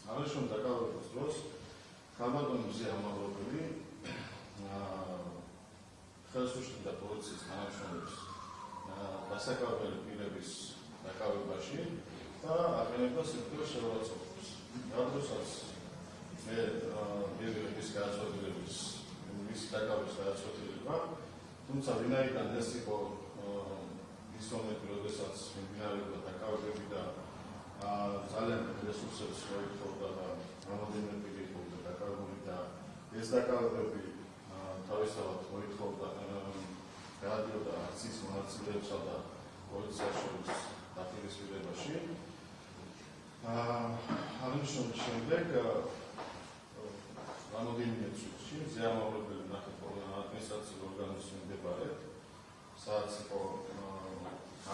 აღნიშნულ დაკავების დროს ხალბატონი მზე ამაღლობელი ხელს უშლიდა პოლიციის თანამშრომლებს დასაკავებელი პირების დაკავებაში და აღიარებდა სიკვდილის შეურაცხყოფას. რა დროსაც მე მის გადაწყვეტილების მის დაკავების გადაწყვეტილება, თუმცა ვინაიდან ეს იყო ის მომენტი, როდესაც მიმდინარეობდა დაკავებები და ძალიან რესურსებს მოითხოვდა და რამოდენიმე პირი იყო დაკავებული და ეს დაკავებები თავისთავად მოითხოვდა გადადიოდა აქციის მონაწილეებსა და პოლიციას შორის დაპირისპირებაში. აღნიშნულის შემდეგ რამოდენიმე წუთში მზე ამაღლობელი ნახეთ ადმინისტრაციულ ორგანოს მიმდებარედ, სადაც იყო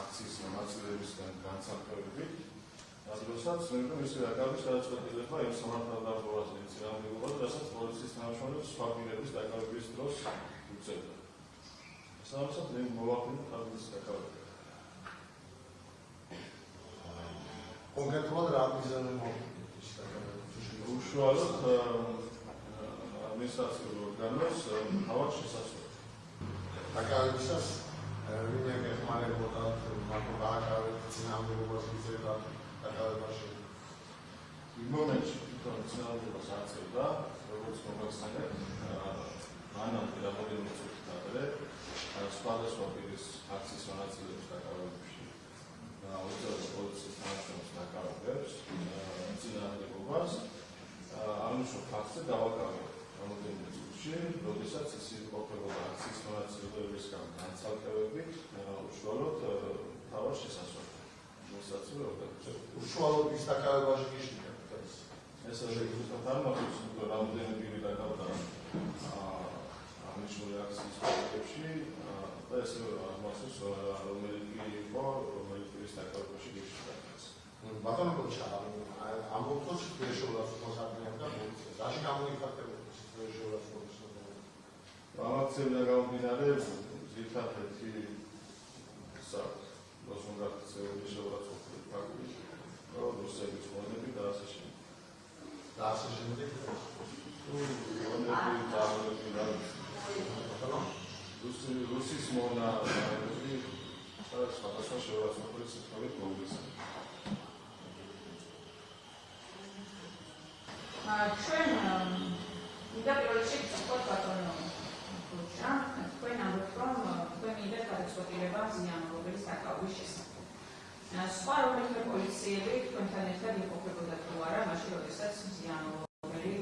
აქციის მონაწილეებისგან განცალკევებით, როდესაც მისი დაკავების გადაწყვეტილება იმ სამართალდამცავაზე იწინააღმდეგებოდა, რასაც პოლიციის თანამშრომლებს სხვა პირების დაკავების დროს უწევდა. Სამოსად მე მოვახდინე თავის დაკავება. კონკრეტულად რა მიზანი მოხდა? უშუალოდ ადმინისტრაციულ ორგანოს თავად შესაძლოა. დაკავებისას ვინმე ეხმარებოდა მარტო დაკავების წინააღმდეგობას იწევდა დაკავებაში. იმ მომენტში თვითონ წინააღმდეგობას აწევდა, როგორც მოგახსენებთ, მანამდე რამოდენიმე წუთით ადრე სხვადასხვა პირის აქციის მონაწილეების დაკავებებში უწევდა პოლიციის თანამშრომლებს დაკავებებს წინააღმდეგობას. აღნიშნულ ფაქტზე დავაკავე რამოდენიმე წუთში, როდესაც ის იმყოფებოდა აქციის მონაწილეებისგან განცალკევებით, უშუალოდ თავად შესაძლოა. უშუალოდ ის დაკავებაში გიშლიდა. ეს ზუსტად არ მახსოვს, რომ რამოდენიმე პირი დაკავდა აღნიშნული აქციის პროექტებში და ეს მახსოვს, რომელი პირი იყო, რომელი პირის დაკავებაში გიშლიდა. ბატონო კოჩა, ამბობთ, სიკვდილის შეურაცხყოფას ადგენდა პოლიცია. რაში გამოიხატებოდა სიკვდილის შეურაცხყოფის ნორმები? ამ აქციებიდან გამომდინარე, ძირითადად ერთი ლოზუნგის შეურაცხყოფის ფაქტი, რომ რუსების მონები და ასე შემდეგ. და ასე შემდეგ. მონები და რუსის მონები სხვადასხვა შეურაცხყოფის სიტყვებით მოგვისმენთ. ჩვენ მინდა პირველ რიგში ვთქვათ ბატონო კოჩა, თქვენ ამბობთ, რომ თქვენ მინდათ გადაწყვეტილება მზიანობების დაკავების შესახებ. სხვა რომელიმე პოლიციელი თქვენთან ერთად იმყოფებოდა თუ არა, მაშინ როდესაც მზიანობელი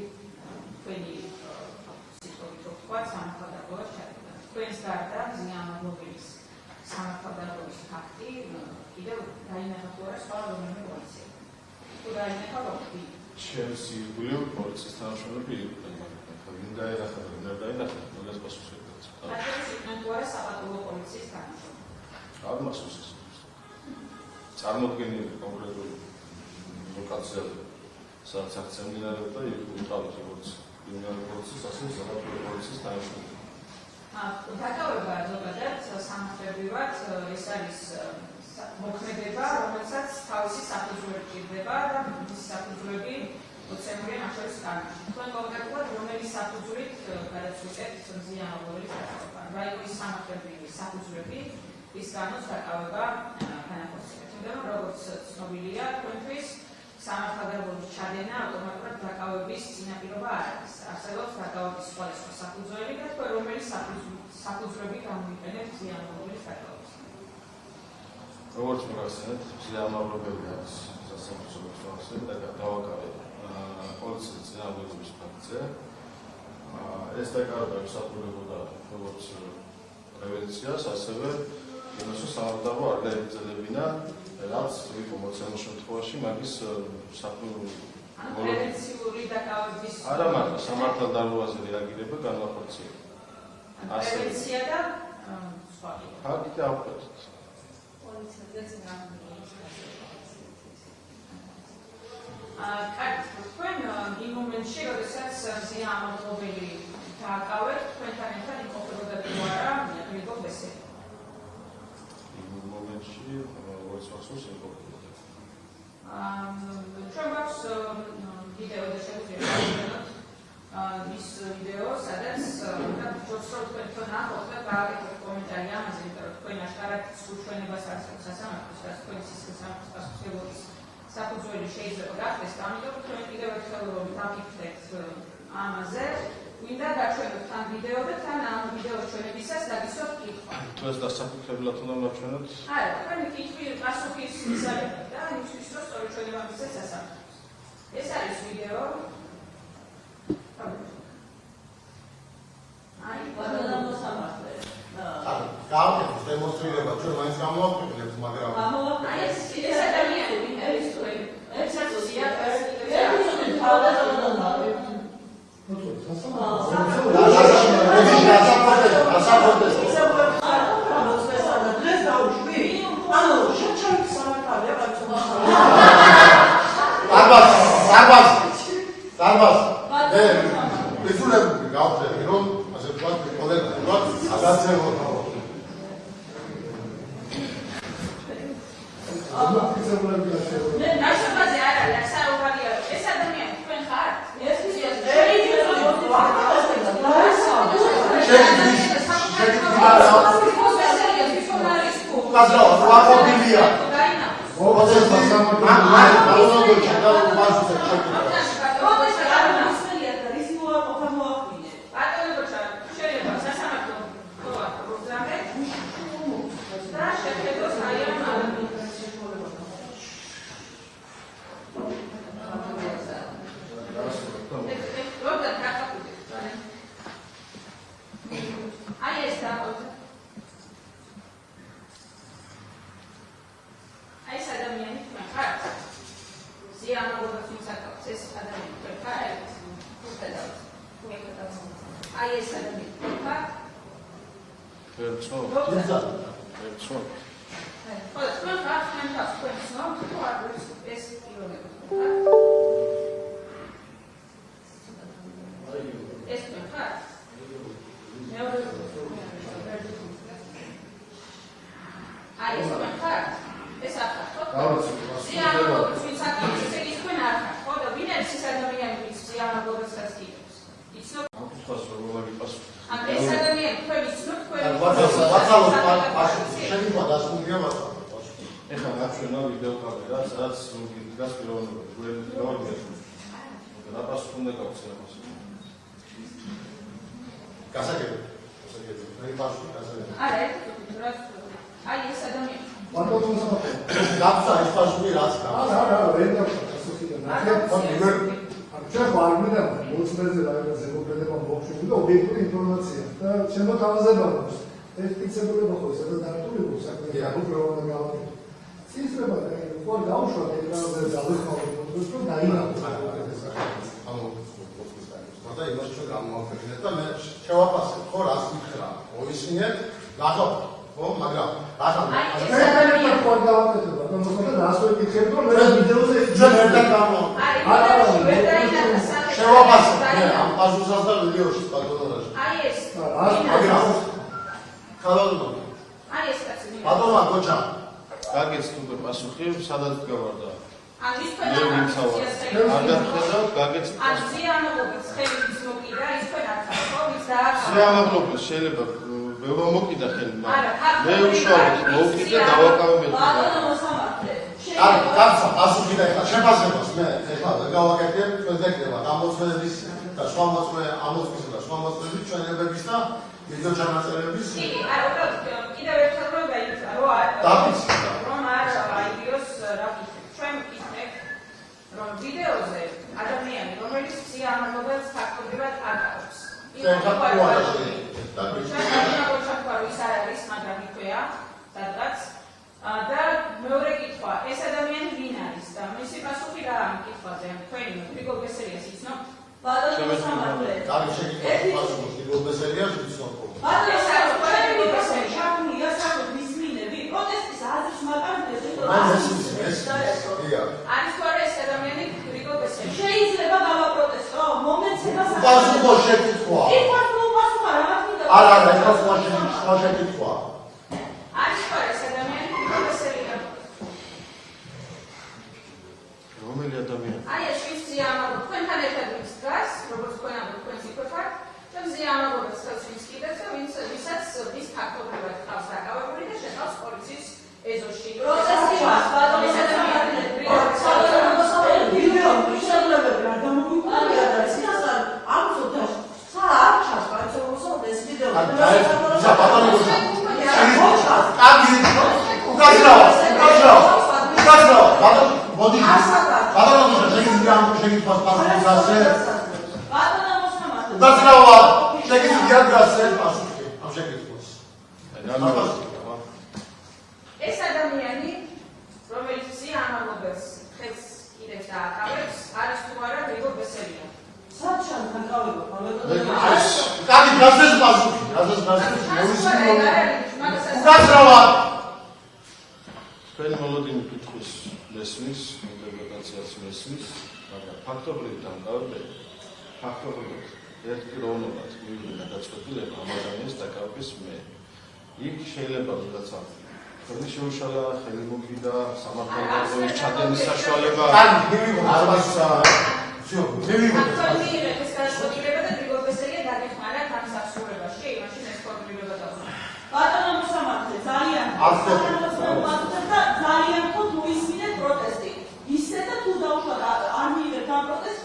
თქვენი სიტყვით რო ვთქვათ, სამართალდამცავად ჩადიოდა. თქვენს გარდა მზიანობების სამართალდამცავების ფაქტი კიდევ დაინახა თუ არა სხვა რომელიმე პოლიციელი. თუ დაინახა როხი ჩემს ირგვლივ პოლიციის თანამშრომლები იყვნენ, ვინ დაინახა, ვინ არ დაინახა, მაგას პასუხს ვეძებთ. მაშინ იყვნენ თუ არა საპატრულო პოლიციის თანამშრომლები? არ მახსოვს ეს. წარმოდგენილი კონკრეტული ლოკაციაზე, სადაც აქცია მიმდინარეობდა, უყავთ როგორც კრიმინალური პოლიციის, ასევე საპატრულო პოლიციის თანამშრომლები. დაკავება ზოგადად სამართლებრივად ეს არის მოქმედება, რომელსაც თავისი საფუძვლები ჭირდება და მისი საფუძვლები მოცემულია მათ შორის კანონში. თქვენ კონკრეტულად რომელი საფუძვლით გადაწყვეტეთ მზიანობების დაკავება? რა იყო ის სამართლებრივი საფუძვლები, რის გამოც დაკავება განახორციელეთ? იმიტომ რომ როგორც ცნობილია, თქვენთვის სამართალდამცავების ჩადენა ავტომატურად დაკავების წინაპირობა არ არის. არსებობს დაკავების სხვადასხვა საფუძველი და თქვენ რომელი საფუძვლები გამოიყენებთ მზიანობების დაკავებას? როგორც მოგახსენებთ, მზიანობები არის სასამართლოს ფაქტორი და დავაკავე პოლიციის წინააღმდეგობის ფაქტზე. ეს დაკავება ემსახურებოდა როგორც პრევენციას, ასევე იმას, რომ სამართალდამცავი არ დაეძლებინა, რაც იყო მოცემულ შემთხვევაში მაგის პრევენციული დაკავების არა მარტო სამართალდამცავაზე რეაგირება განახორციელება. პრევენცია და სხვა. ფაქტი ავყვეთ. კარგი, თქვენ იმ მომენტში, როდესაც მზიანობელი დააკავეთ, თქვენთან ერთად იმყოფებოდა თუ არა გრიგოლ ბესელი? იმ მომენტში, როგორც მახსოვს, იმყოფებოდა. ჩვენ გვაქვს უცრავ თქვენ თვითონ ნახოთ და გააკეთოთ კომენტარი ამაზე, იმიტომ რომ თქვენ აშკარად სულჩვენებას არსებობს სასამართლოს, რაც თქვენი სასამართლოს პასუხისმგებლობის საფუძველი შეიძლება გახდეს, ამიტომ თქვენ კიდევ ერთხელ რომ დაფიქრდეთ ამაზე, მინდა გაჩვენოთ ამ ვიდეო და თან ამ ვიდეოს ჩვენებისას დაგისვათ კითხვა. თუ ეს დასაფიქრებლად უნდა მოჩვენოთ? არა, თქვენი კითხვი პასუხის მისაღებად და იმისთვის რომ სწორი ჩვენება მისცეს სასამართლოს. ეს არის ვიდეო. აი, ბატონო სამართლე. გააკეთეთ დემონსტრირება, ჩვენ მაინც გამოვაქვეყნებთ, მაგრამ აი ეს ადამიანი ვინმერის თქვენ. ეს ასოციაცია Ai, შეგითხვას პასუხისაზე. ბატონო მოსამართლე. უგაზრავად შეგიძლიათ გასცეთ პასუხი ამ შეკითხვას. ეს ადამიანი, რომელიც ზიანამობებს ხეთს კიდევ დააკავებს, არის თუ არა გრიგოლ ბესელია. საჩან დაკავება, კარგი, გასცეთ პასუხი, უგაზრავად. თქვენი მოლოდინი კითხვის მესმის, ინტერპრეტაციას მესმის, მაგრამ ფაქტობრივ დამკავებელი, ფაქტობრივ ერთდროულად მივიდა გადაწყვეტილება ამ ადამიანის დაკავების მიერ. იქ შეიძლება ვიღაცა თქვენი შეუშალა ხელი მოგიდა სამართალდამცველის ჩადენის საშუალება. კარგი, მივიღოთ ამასა. всё, მივიღოთ. აქ ეს გადაწყვეტილება და გრიგოლ ბესელია დაგეხმარა ამის აღსრულებაში, მაშინ ეს ფორმულირება დავსვამ. ბატონო მოსამართლე, ძალიან ძალიან ხო თუ ისმინეთ პროტესტი. ისე და თუ დაუშვათ არ მიიღებთ ამ პროტესტს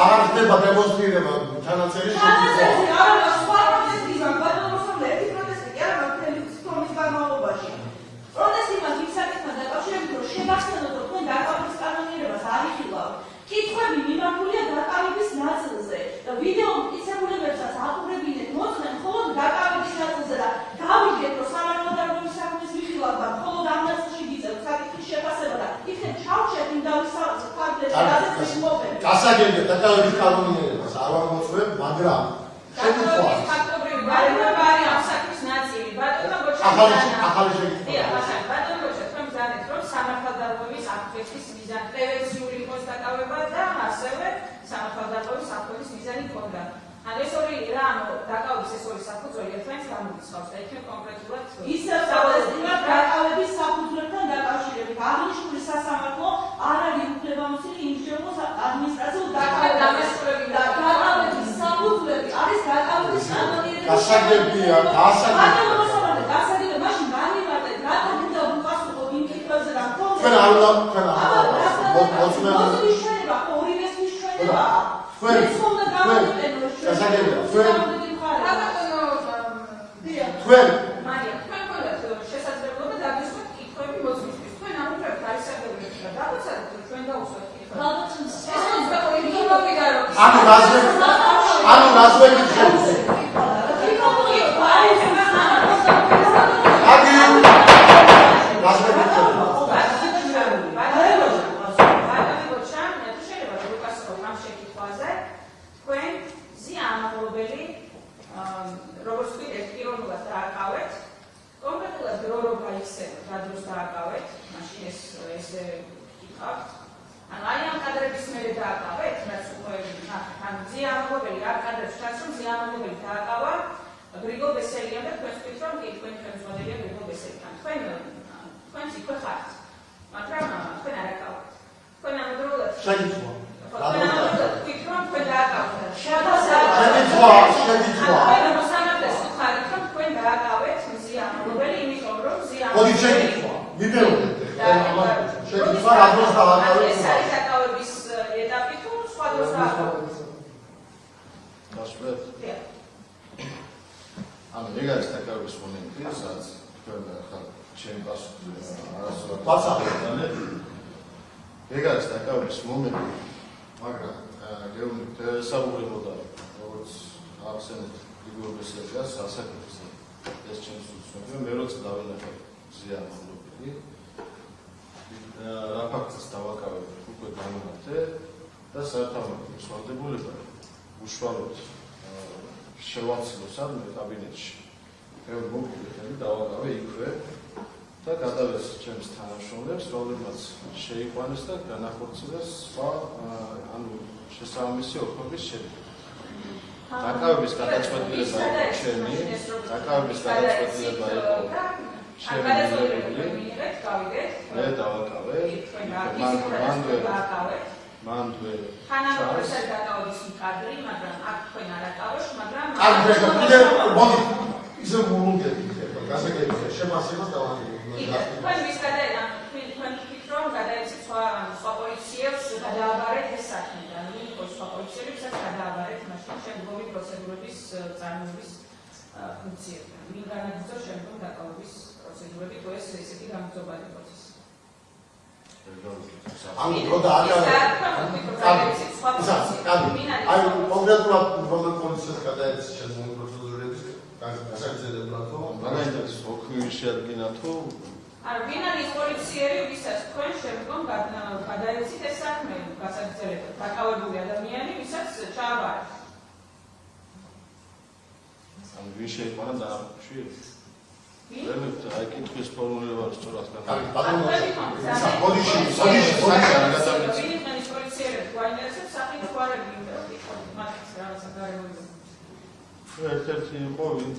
არ ხდება დემონსტრირება თანაცერი შეგიძლიათ. არა, სხვა პროტესტი მაგ ბატონო მოსამართლე, ერთი პროტესტი კი არა მთელი თომის განმავლობაში. პროტესტი მაგ იმ საკითხთან დაკავშირებით, რომ შეგახსენოთ, რომ თქვენ დაკავების კანონიერებას არ იხილავთ. კითხვები მიმართულია დაკავების ნაწილზე და ვიდეო მტკიცებულებებსაც აყურებინეთ მოწმენ მხოლოდ დაკავების ნაწილზე და გავიგეთ, რომ სამართალდამცველის საქმის მიხილავთ და მხოლოდ ამ ნაწილში გიწევთ საკითხის შეფასება და იქნებ ჩავშეთ იმ დავისავთ ფაქტებში, რაზეც მოვყენთ. გასაგებია დაკავების კანონიერებას არ ვამოწმებ, მაგრამ შეგითხვას ფაქტობრივი გარემოება არის ამ საკითხის ნაწილი. ბატონო ახალი შეგითხვაა. ბატონო გოჩა, თქვენ მზადეთ, რომ სამართალდამცველის აქტების მიზანი პრევენციული იყოს დაკავება და ასევე სამართალდამცველის აქტების მიზანი ჰქონდა. ან ეს ორი რა, დაკავების ეს ორი საფუძველი ერთმანეთს გამოიცავს და იქნებ კონკრეტულად ისე პროტესტებად დაკავების საფუძვლებთან დაკავშირებით აღნიშნული სასამართლო არ არის უფლებამოსილი იმსჯელოს ადმინისტრაციულ დაკავებას და დაკავების საფუძვლები არის დაკავების კანონიერების გასაგებია, ბატონო მოსამართლე, გასაგებია, მაშინ განვიმარტეთ, რატომ უნდა უპასუხოთ იმ კითხვებზე და თქვენ არ უნდა მოწმენ მოსული შენება ორივესთვის შენებაა. თქვენ მარია, თქვენ გქონდათ შესაძლებლობა დაგისვათ კითხვები მოწმისთვის. თქვენ ამუქრებთ არისადეულებს და დაგოცადეთ, რომ ჩვენ დავუსვათ კითხვები. ანუ რაზვები ხდება? როგორც ვთქვით, პიროვნულად დააკავეთ, კონკრეტულად დრო რო გაიხსენოთ, რა დროს დააკავეთ, მაშინ ესე გითხავთ. ანუ აი ამ კადრების მერე დააკავეთ, რაც უკვე ნახეთ, ანუ ზიანამობელი რა კადრებს ჩანს, რომ ზიანამობელი დააკავა გრიგოლ ბესელიამ და თქვენ ვთქვით, რომ კი თქვენი ხელმძღვანელია გრიგოლ ბესელიამ. თქვენც იქვე ხართ, მაგრამ თქვენ არ აკავთ. თქვენ ამავდროულად შეგიძლია. თქვენ ამავდროულად ვთქვით, რომ თქვენ დააკავთ. შეგიძლია. თქვენ დააკავეთ ზიანამობელი, იმიტომ რომ მოდი შეგიძლია. ვიდეო. შეგიძლია რა დროს დააკავეთ? ეს არის დაკავების ეტაპი თუ სხვა დროს დააკავეთ? გასვეთ. ანუ ეგ არის დაკავების მომენტი, სადაც თქვენ ხარ ჩემი პასუხი არასდროს ვაცახეთ. ეგ არის დაკავების მომენტი, მაგრამ გეუბნით საბუღებოდა, როგორც ახსენეთ გრიგოლ ბესელიას ასაკეთზე ეს ჩემს უცნობია, მე როცა დავინახე ზიანამობელი რა ფაქტს დავაკავებ უკვე გამოვარდე და საერთოდ მსვლადებულება უშუალოდ შევაცილო სადმე კაბინეტში. მე მოგივიდე დავაკავე იქვე და გადავეს ჩემს თანამშრომლებს, რომლებმაც შეიყვანეს და განახორციელეს სხვა ანუ შესაბამისი ოქრობის შედეგი. დაკავების გადაწყვეტილება იყო ჩემი, დაკავების გადაწყვეტილება იყო შემიძლებული. მე დავაკავე. მანდვე ხანამოყრეს არის დაკავების კადრი, მაგრამ აქ თქვენ არ აკავეთ, მაგრამ მოდი ისე მოვუგები ხება, გასაგებია, შემასებას დავაგებია. თქვენ ვის გადაეცა, თქვენ ვთქვით, რომ გადაეცეთ სხვა პოლიციებს გადააბარეთ ეს საქმე და ნუ სხვა პოლიციებსაც გადააბარეთ მაშინ შემდგომი პროცედურების წარმოების ფუნქციები. ვინ განაგრძობს შემდგომ დაკავების პროცედურები თუ ეს ესეთი გამგზობარი პროცესი. ანუ რო აი კონკრეტულად რომელ პოლიციას გადაეცი შემოვიდა პროცედურების გასაგრძელებლად თუ მაგალითად ოქმივი შეადგინა თუ არ ვინ არის პოლიციელი, ვისაც თქვენ შემდგომ გადაეცით ეს საქმე გასაგრძელებლად, დაკავებული ადამიანი, ვისაც ჩააბარეთ. ანუ ვინ შეიყვანა დაამხში? ვერმით აი კითხვის ფორმულირება სწორად ბოდიში ვინ არის პოლიციელი, გვაინტერესებს სახით გვარები მათს რაღაცა გარემოება. ერთ-ერთი იყო ვინც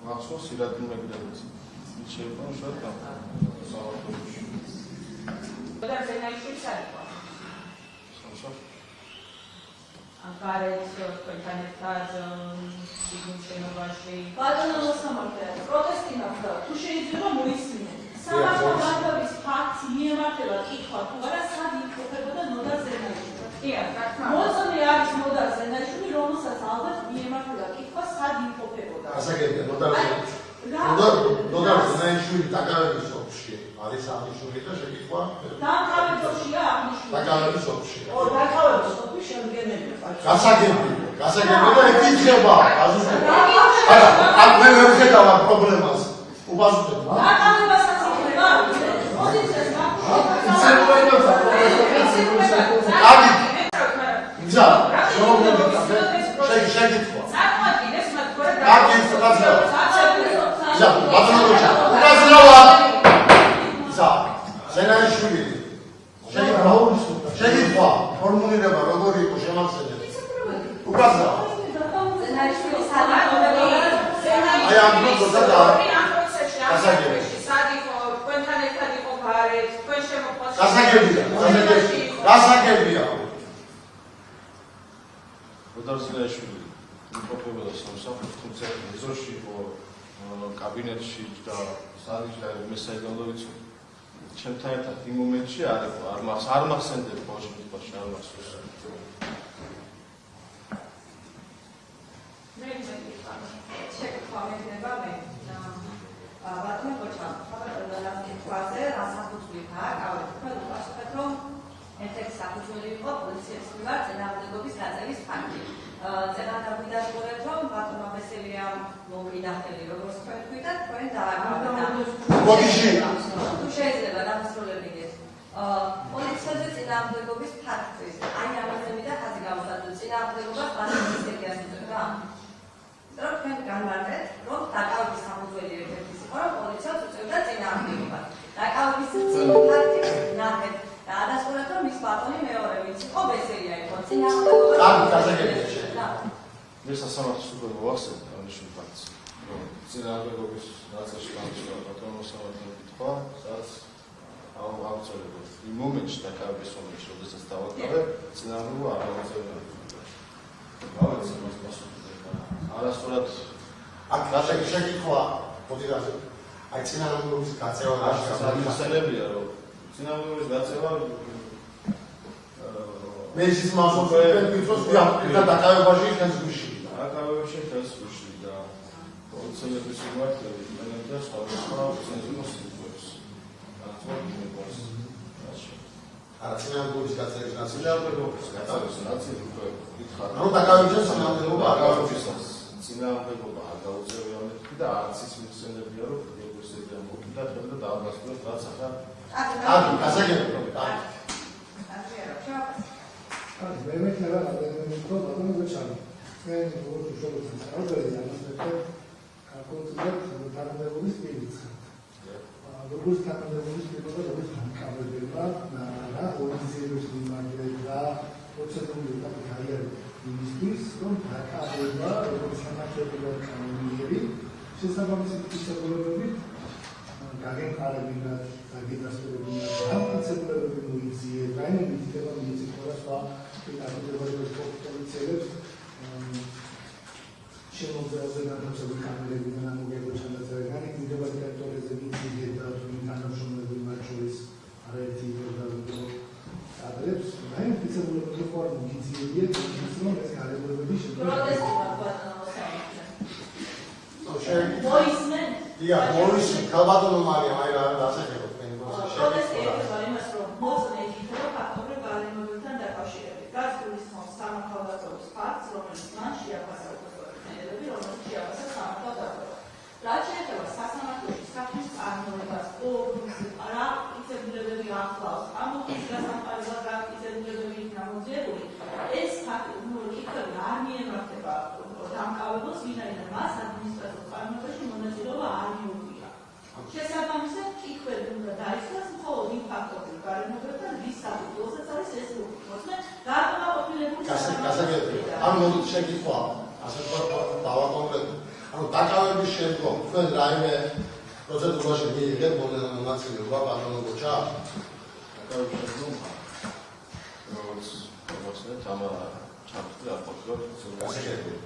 მახსოვს ირაკლი მეგრელიც ის შეიყვანა შოთა საავტობუსში. და ზენაიშვილი საერთო. სამშაბათი გარეთ თქვენთან ერთად შეგინშენობაში ბატონო მოსამართლე პროტესტი მაქვს თუ შეიძლება მოისმინეთ სამართალ დაბავის ფაქტს მიემართება კითხვა თუ არა სად იმყოფებოდა ნოდარ ზენაიშვილი კი რა თქმა უნდა მოწონი არის ნოდარ ზენაიშვილი რომელსაც ალბათ მიემართება კითხვა სად იმყოფებოდა გასაგებია ნოდარ ზენაიშვილი დაკავების ოფისში არის აღნიშნული და შეკითხვა დაკავების ოფისშია აღნიშნული დაკავების ოფისში დაკავების ოფისში შემდგენელია გასაგებია და ეკითხება არა მე ვხედავ პრობლემას უბაზუდება დაკავებასაც ეხება პოზიციას შეგიძლია ფორმულირება როგორი იყო შემახსენეთ უკაცრავ ზენაიშვილი სადაკავებია აი ამ პროცესში გასაგებია ნოდარ ზენაიშვილი იმყოფებოდა სამსახურში თუმცა ეზოში იყო კაბინეტში და საერთოდ მე საერთოდ ვიცი ჩემთან ერთად იმ მომენტში არ მახსენდებ ბავშვი თვითონ არ მახსოვს შეკითხვა მექნება მე ბატონო კოჩა ხაბატონზე რასახუცვლითაა გავეთ თქვენ უპასუხეთ რომ ერთ-ერთი საფუძველი იყო პოლიციის მიმართ წინააღმდეგობის გაწევის ფაქტი წინააღმდეგობიდან გულეთ რომ ბატონო მესელია მოვინახელი როგორც თქვენ თქვით თქვენ დააგავეთ ბოდიში თუ შეიძლება დამასრულებინეთ პოლიციაზე წინააღმდეგობის ფაქტის აი ამაზე მინდა ხაზი გამოსადო წინააღმდეგობა ბატონისებიას უწევდა რომ თქვენ განმარტეთ რომ დაკავების საფუძველი ერთ-ერთი იყო რომ პოლიციას უწევდა წინააღმდეგობას დაკავების ფაქტი ნახეთ და ადასტურებთ რომ ის ბატონი მეორე ვინც იყო ბესელია იყო წინააღმდეგობა მე სასამართლოს უკვე მოახსენე აღნიშნულ ფაქტს რომ წინააღმდეგობის ნაწილში გამოსულა ბატონო მოსამართლე კითხვა სადაც აუცილებლად იმ მომენტში დაკავების მომენტში როდესაც დავაკავე წინააღმდეგობა არ გამოწევდა გავეცე მას პასუხი არასწორად აქ შეკითხვა პოზიციაზე აი წინააღმდეგობის გაწევა გასაგებია რომ წინააღმდეგობის გაწევა მე ის მასწავლებელი ვიწოს და დაკავებაში ხელსგუში დაკავებაში ხელსგუში და პოლიციების მიმართ იმენებდა სხვადასხვა ცენზურას სიტყვებს არა წინააღმდეგობის გაწევის წინააღმდეგობის გაწევის ნაწილი უკვე გითხარ რომ დაკავებისას წინააღმდეგობა დაკავებისას წინააღმდეგობა არ გაუწევია მეთქი და არც ის მიხსენებია რომ ეგრესებია მოკიდა ხელი და დააბასტურეთ რაც ახლა აი გასაგებია მე მექნება რამდენიმე თქო ბატონო გეჩანი მე როგორც უშუალოდ საუბარი ამასეთე კაკოთუდა თანამდებობის პირიც როგორც თანამდებობის პირობა როგორც თანამდებობა რა ორგანიზების მიმართ და პროცედურული კაპიტალია იმისთვის რომ დაკავება როგორც თანამდებობა კანონიერი შესაბამისი ფისებულებებით გაგემყარებინათ გაგიდასტურებინათ დამტკიცებულებები მოიძიეთ რაიმე მითითება მიეცით ხოლმე სხვა კანონმდებლობის პოლიციელებს შემოძრავზე განთავსებული კამერებიდან ამოგებო ჩანდაცავი განიხილება ტერიტორიაზე მიძიეთ და თანამშრომლები მათ შორის არაერთი პროგრამო ადრებს რაიმე მითითებულებები ხო არ მოგიძიებიათ ის რომ ეს გარემოებები პროტესტი მოისმენ? დიახ, მოისმენ. ქალბატონო მარიამ, აი რა დასახელოთ მე არ მიემართება დამკავებელს, ვინაიდან მას ადმინისტრაციულ წარმოებაში მონაწილეობა არ მიუღია. შესაბამისად, კითხვები უნდა დაისვას მხოლოდ იმ ფაქტორების გარემოებებთან, რის საფუძველზეც არის ეს მოხსნა დააკმაყოფილებული გასაგებია. ანუ მოდით შეკითხვა, ასე ვთქვათ, დავაკონკრეტოთ. ანუ დაკავების შემდგომ თქვენ რაიმე პროცედურაში მიიღეთ მონაწილეობა ბატონო გოჩა? დაკავების შემდგომ როგორც მოხსნეთ, ამ ჩამწკრი არ ყოფილა გასაგებია.